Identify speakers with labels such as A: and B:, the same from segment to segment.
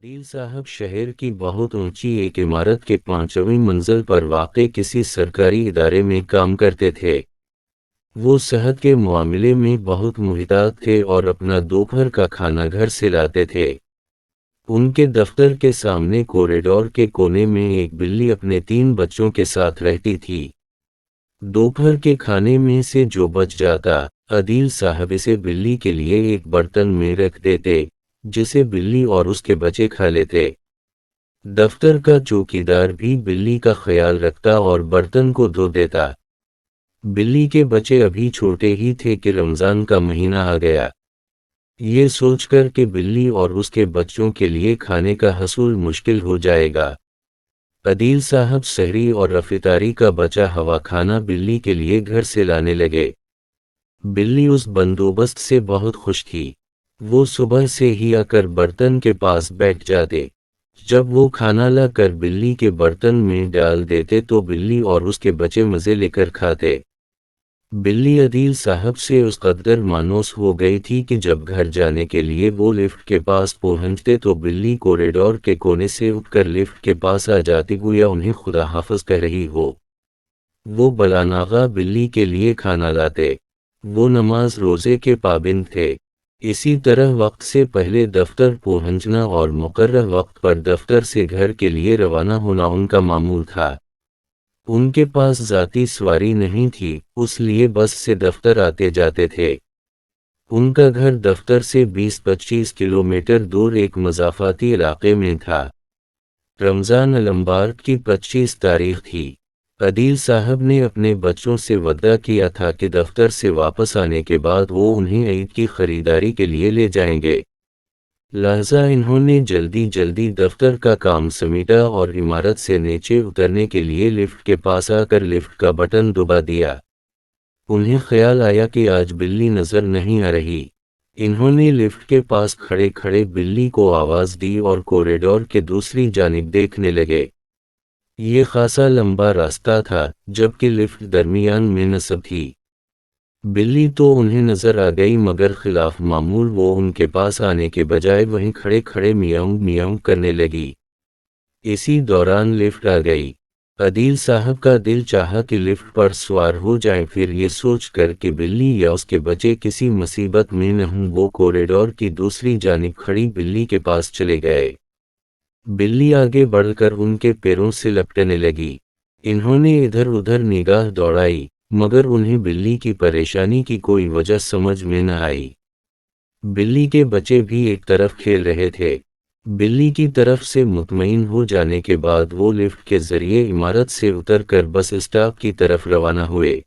A: عدیل صاحب شہر کی بہت اونچی ایک عمارت کے 5ویں منزل پر واقع کسی سرکاری ادارے میں کام کرتے تھے۔ وہ صحت کے معاملے میں بہت محتاط تھے اور اپنا دوپہر کا کھانا گھر سے لاتے تھے۔ ان کے دفتر کے سامنے کوریڈور کے کونے میں ایک بلی اپنے 3 بچوں کے ساتھ رہتی تھی۔ دوپہر کے کھانے میں سے جو بچ جاتا، عدیل صاحب اسے بلی کے لیے ایک برتن میں رکھ دیتے، جسے بلی اور اس کے بچے کھا لیتے۔ دفتر کا چوکیدار بھی بلی کا خیال رکھتا اور برتن کو دھو دیتا۔ بلی کے بچے ابھی چھوٹے ہی تھے کہ رمضان کا مہینہ آ گیا۔ یہ سوچ کر کہ بلی اور اس کے بچوں کے لیے کھانے کا حصول مشکل ہو جائے گا، عدیل صاحب سحری اور افطاری کا بچا ہوا کھانا بلی کے لیے گھر سے لانے لگے۔ بلی اس بندوبست سے بہت خوش تھی۔ وہ صبح سے ہی آ کر برتن کے پاس بیٹھ جاتے۔ جب وہ کھانا لا کر بلی کے برتن میں ڈال دیتے تو بلی اور اس کے بچے مزے لے کر کھاتے۔ بلی عدیل صاحب سے اس قدر مانوس ہو گئی تھی کہ جب گھر جانے کے لیے وہ لفٹ کے پاس پہنچتے تو بلی کوریڈور کے کونے سے اٹھ کر لفٹ کے پاس آ جاتی، گویا انہیں خدا حافظ کہہ رہی ہو۔ وہ بلاناغہ بلی کے لیے کھانا لاتے۔ وہ نماز روزے کے پابند تھے، اسی طرح وقت سے پہلے دفتر پہنچنا اور مقررہ وقت پر دفتر سے گھر کے لیے روانہ ہونا ان کا معمول تھا۔ ان کے پاس ذاتی سواری نہیں تھی، اس لیے بس سے دفتر آتے جاتے تھے۔ ان کا گھر دفتر سے 20-25 کلومیٹر دور ایک مضافاتی علاقے میں تھا۔ رمضان المبارک کی 25 تاریخ تھی۔ عدیل صاحب نے اپنے بچوں سے وعدہ کیا تھا کہ دفتر سے واپس آنے کے بعد وہ انہیں عید کی خریداری کے لیے لے جائیں گے۔ لہذا انہوں نے جلدی دفتر کا کام سمیٹا اور عمارت سے نیچے اترنے کے لیے لفٹ کے پاس آ کر لفٹ کا بٹن دبا دیا۔ انہیں خیال آیا کہ آج بلی نظر نہیں آ رہی۔ انہوں نے لفٹ کے پاس کھڑے کھڑے بلی کو آواز دی اور کوریڈور کے دوسری جانب دیکھنے لگے۔ یہ خاصا لمبا راستہ تھا، جبکہ لفٹ درمیان میں نصب تھی۔ بلی تو انہیں نظر آ گئی، مگر خلاف معمول وہ ان کے پاس آنے کے بجائے وہیں کھڑے کھڑے میاؤں میاؤں کرنے لگی۔ اسی دوران لفٹ آ گئی۔ عدیل صاحب کا دل چاہا کہ لفٹ پر سوار ہو جائیں، پھر یہ سوچ کر کہ بلی یا اس کے بچے کسی مصیبت میں نہ ہوں، وہ کوریڈور کی دوسری جانب کھڑی بلی کے پاس چلے گئے۔ بلی آگے بڑھ کر ان کے پیروں سے لپٹنے لگی۔ انہوں نے ادھر ادھر نگاہ دوڑائی، مگر انہیں بلی کی پریشانی کی کوئی وجہ سمجھ میں نہ آئی۔ بلی کے بچے بھی ایک طرف کھیل رہے تھے۔ بلی کی طرف سے مطمئن ہو جانے کے بعد وہ لفٹ کے ذریعے عمارت سے اتر کر بس اسٹاپ کی طرف روانہ ہوئے۔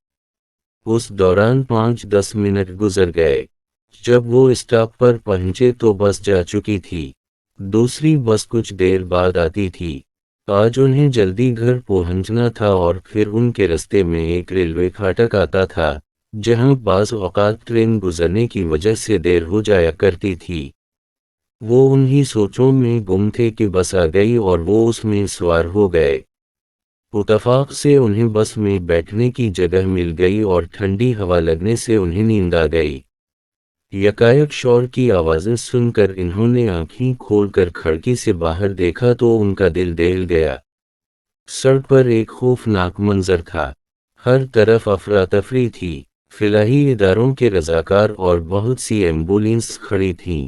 A: اس دوران 5-10 منٹ گزر گئے۔ جب وہ اسٹاپ پر پہنچے تو بس جا چکی تھی۔ دوسری بس کچھ دیر بعد آتی تھی۔ آج انہیں جلدی گھر پہنچنا تھا اور پھر ان کے رستے میں ایک ریلوے پھاٹک آتا تھا، جہاں بعض اوقات ٹرین گزرنے کی وجہ سے دیر ہو جایا کرتی تھی۔ وہ انہی سوچوں میں گم تھے کہ بس آ گئی اور وہ اس میں سوار ہو گئے۔ اتفاق سے انہیں بس میں بیٹھنے کی جگہ مل گئی اور ٹھنڈی ہوا لگنے سے انہیں نیند آ گئی۔ یکایک شور کی آوازیں سن کر انہوں نے آنکھیں کھول کر کھڑکی سے باہر دیکھا تو ان کا دل دہل گیا۔ سڑک پر ایک خوفناک منظر تھا۔ ہر طرف افراتفری تھی۔ فلاحی اداروں کے رضاکار اور بہت سی ایمبولینس کھڑی تھیں۔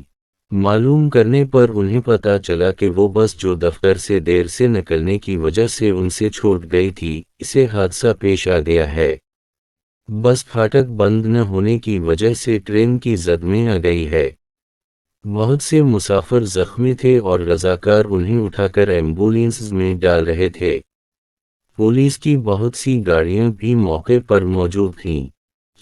A: معلوم کرنے پر انہیں پتہ چلا کہ وہ بس جو دفتر سے دیر سے نکلنے کی وجہ سے ان سے چھوٹ گئی تھی، اسے حادثہ پیش آ گیا ہے۔ بس پھاٹک بند نہ ہونے کی وجہ سے ٹرین کی زد میں آ گئی ہے۔ بہت سے مسافر زخمی تھے اور رضاکار انہیں اٹھا کر ایمبولینس میں ڈال رہے تھے۔ پولیس کی بہت سی گاڑیاں بھی موقع پر موجود تھیں،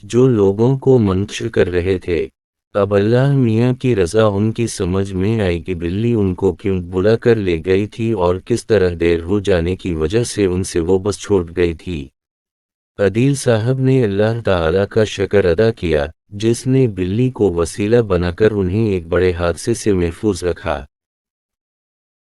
A: جو لوگوں کو منتشر کر رہے تھے۔ اب اللہ میاں کی رضا ان کی سمجھ میں آئی کہ بلی ان کو کیوں بلا کر لے گئی تھی اور کس طرح دیر ہو جانے کی وجہ سے ان سے وہ بس چھوٹ گئی تھی۔ عدیل صاحب نے اللہ تعالیٰ کا شکر ادا کیا، جس نے بلی کو وسیلہ بنا کر انہیں ایک بڑے حادثے سے محفوظ رکھا۔